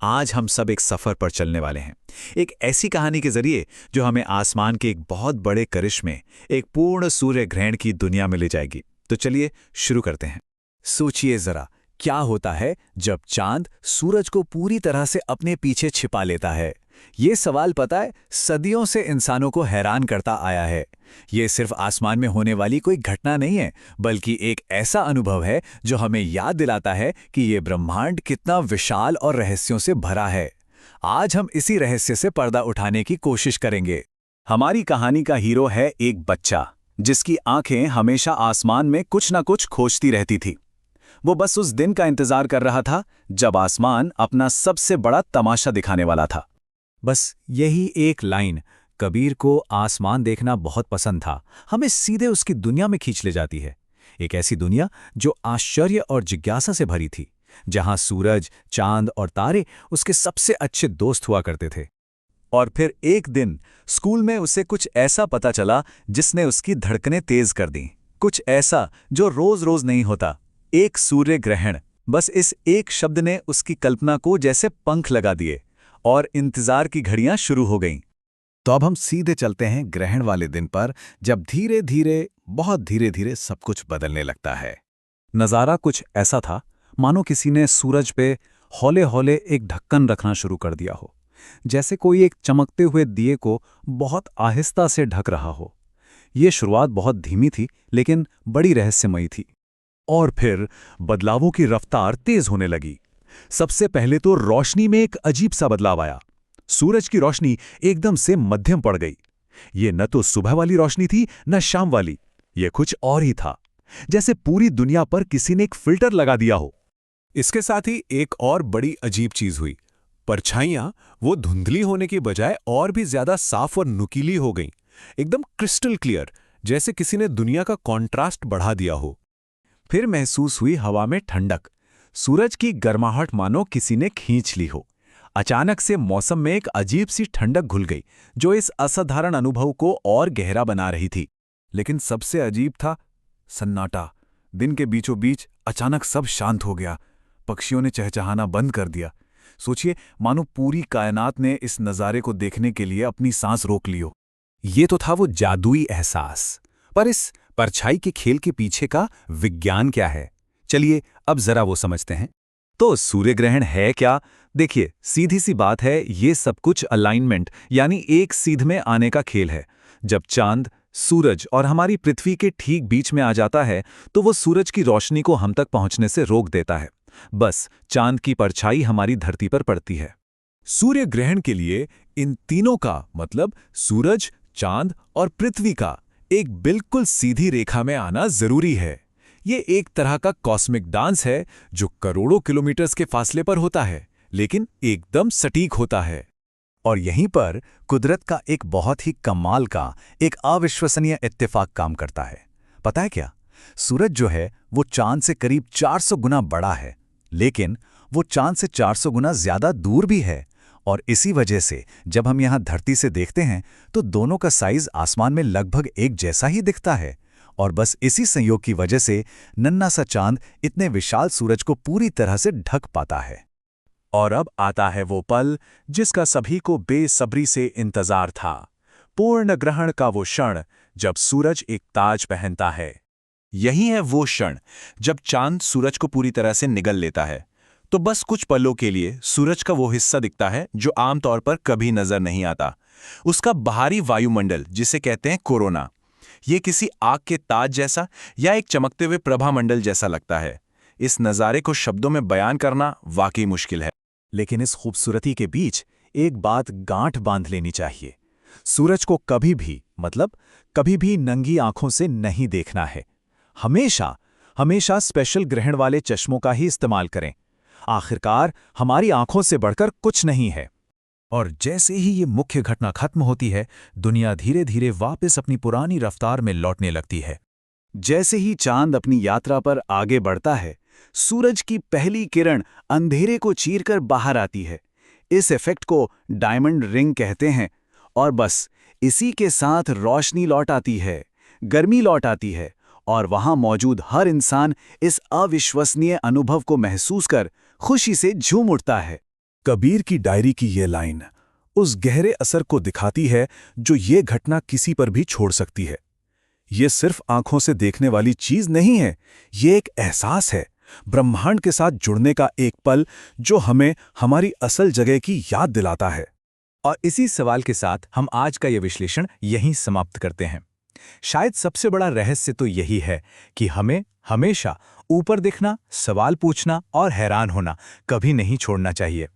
आज हम सब एक सफर पर चलने वाले हैं। एक ऐसी कहानी के जरिए जो हमें आसमान के एक बहुत बड़े करिश्मे, एक पूर्ण सूर्य ग्रहण की दुनिया में ले जाएगी। तो चलिए शुरू करते हैं। सोचिए जरा, क्या होता है जब चांद सूरज को पूरी तरह से अपने पीछे छिपा लेता है। ये सवाल पता है सदियों से इंसानों को हैरान करता आया है। ये सिर्फ आसमान में होने वाली कोई घटना नहीं है, बल्कि एक ऐसा अनुभव है जो हमें याद दिलाता है कि ये ब्रह्मांड कितना विशाल और रहस्यों से भरा है। आज हम इसी रहस्य से पर्दा उठाने की कोशिश करेंगे। हमारी कहानी का हीरो है एक बच्चा, जिसकी आंखें हमेशा आसमान में कुछ ना कुछ खोजती रहती थी। वो बस उस दिन का इंतजार कर रहा था जब आसमान अपना सबसे बड़ा तमाशा दिखाने वाला था। बस यही एक लाइन कबीर को आसमान देखना बहुत पसंद था, हमें सीधे उसकी दुनिया में खींच ले जाती है। एक ऐसी दुनिया जो आश्चर्य और जिज्ञासा से भरी थी, जहां सूरज, चांद और तारे उसके सबसे अच्छे दोस्त हुआ करते थे। और फिर एक दिन स्कूल में उसे कुछ ऐसा पता चला जिसने उसकी धड़कनें तेज कर दी। कुछ ऐसा जो रोज रोज नहीं होता, एक सूर्य ग्रहण। बस इस एक शब्द ने उसकी कल्पना को जैसे पंख लगा दिए और इंतजार की घड़ियां शुरू हो गईं। तो अब हम सीधे चलते हैं ग्रहण वाले दिन पर, जब धीरे धीरे, बहुत धीरे धीरे सब कुछ बदलने लगता है। नज़ारा कुछ ऐसा था मानो किसी ने सूरज पे हौले हौले एक ढक्कन रखना शुरू कर दिया हो, जैसे कोई एक चमकते हुए दिए को बहुत आहिस्ता से ढक रहा हो। ये शुरुआत बहुत धीमी थी, लेकिन बड़ी रहस्यमयी थी। और फिर बदलावों की रफ्तार तेज होने लगी। सबसे पहले तो रोशनी में एक अजीब सा बदलाव आया। सूरज की रोशनी एकदम से मध्यम पड़ गई। ये न तो सुबह वाली रोशनी थी, न शाम वाली। ये कुछ और ही था, जैसे पूरी दुनिया पर किसी ने एक फिल्टर लगा दिया हो। इसके साथ ही एक और बड़ी अजीब चीज हुई। परछाइयां वो धुंधली होने की बजाय और भी ज्यादा साफ और नुकीली हो गईं, एकदम क्रिस्टल क्लियर, जैसे किसी ने दुनिया का कॉन्ट्रास्ट बढ़ा दिया हो। फिर महसूस हुई हवा में ठंडक। सूरज की गर्माहट मानो किसी ने खींच ली हो। अचानक से मौसम में एक अजीब सी ठंडक घुल गई, जो इस असाधारण अनुभव को और गहरा बना रही थी। लेकिन सबसे अजीब था सन्नाटा। दिन के बीचों बीच अचानक सब शांत हो गया। पक्षियों ने चहचहाना बंद कर दिया। सोचिए, मानो पूरी कायनात ने इस नज़ारे को देखने के लिए अपनी सांस रोक ली हो। ये तो था वो जादुई एहसास। पर इस परछाई के खेल के पीछे का विज्ञान क्या है? चलिए अब जरा वो समझते हैं। तो सूर्य ग्रहण है क्या? देखिए, सीधी सी बात है, ये सब कुछ अलाइनमेंट यानी एक सीध में आने का खेल है। जब चांद, सूरज और हमारी पृथ्वी के ठीक बीच में आ जाता है, तो वो सूरज की रोशनी को हम तक पहुंचने से रोक देता है। बस चांद की परछाई हमारी धरती पर पड़ती है। सूर्य ग्रहण के लिए इन तीनों का, मतलब सूरज, चांद और पृथ्वी का, एक बिल्कुल सीधी रेखा में आना जरूरी है। ये एक तरह का कॉस्मिक डांस है जो करोड़ों किलोमीटर्स के फासले पर होता है, लेकिन एकदम सटीक होता है। और यहीं पर कुदरत का एक बहुत ही कमाल का, एक अविश्वसनीय इत्तेफाक काम करता है। पता है क्या? सूरज जो है वो चांद से करीब 400 गुना बड़ा है, लेकिन वो चांद से 400 गुना ज्यादा दूर भी है। और इसी वजह से जब हम यहाँ धरती से देखते हैं तो दोनों का साइज आसमान में लगभग एक जैसा ही दिखता है। और बस इसी संयोग की वजह से नन्हा सा चांद इतने विशाल सूरज को पूरी तरह से ढक पाता है। और अब आता है वो पल जिसका सभी को बेसब्री से इंतजार था। पूर्ण ग्रहण का वो क्षण जब सूरज एक ताज पहनता है। यही है वो क्षण जब चांद सूरज को पूरी तरह से निगल लेता है। तो बस कुछ पलों के लिए सूरज का वो हिस्सा दिखता है जो आमतौर पर कभी नजर नहीं आता। उसका बाहरी वायुमंडल, जिसे कहते हैं कोरोना, ये किसी आग के ताज जैसा या एक चमकते हुए प्रभामंडल जैसा लगता है। इस नज़ारे को शब्दों में बयान करना वाकई मुश्किल है। लेकिन इस खूबसूरती के बीच एक बात गांठ बांध लेनी चाहिए। सूरज को कभी भी, मतलब कभी भी नंगी आंखों से नहीं देखना है। हमेशा हमेशा स्पेशल ग्रहण वाले चश्मों का ही इस्तेमाल करें। आखिरकार हमारी आंखों से बढ़कर कुछ नहीं है। और जैसे ही ये मुख्य घटना खत्म होती है, दुनिया धीरे धीरे वापस अपनी पुरानी रफ्तार में लौटने लगती है। जैसे ही चांद अपनी यात्रा पर आगे बढ़ता है, सूरज की पहली किरण अंधेरे को चीरकर बाहर आती है। इस इफेक्ट को डायमंड रिंग कहते हैं। और बस इसी के साथ रोशनी लौट आती है, गर्मी लौट आती है, और वहां मौजूद हर इंसान इस अविश्वसनीय अनुभव को महसूस कर खुशी से झूम उठता है। कबीर की डायरी की ये लाइन उस गहरे असर को दिखाती है जो ये घटना किसी पर भी छोड़ सकती है। ये सिर्फ आंखों से देखने वाली चीज नहीं है, ये एक एहसास है, ब्रह्मांड के साथ जुड़ने का एक पल जो हमें हमारी असल जगह की याद दिलाता है। और इसी सवाल के साथ हम आज का यह विश्लेषण यहीं समाप्त करते हैं। शायद सबसे बड़ा रहस्य तो यही है कि हमें हमेशा ऊपर देखना, सवाल पूछना और हैरान होना कभी नहीं छोड़ना चाहिए।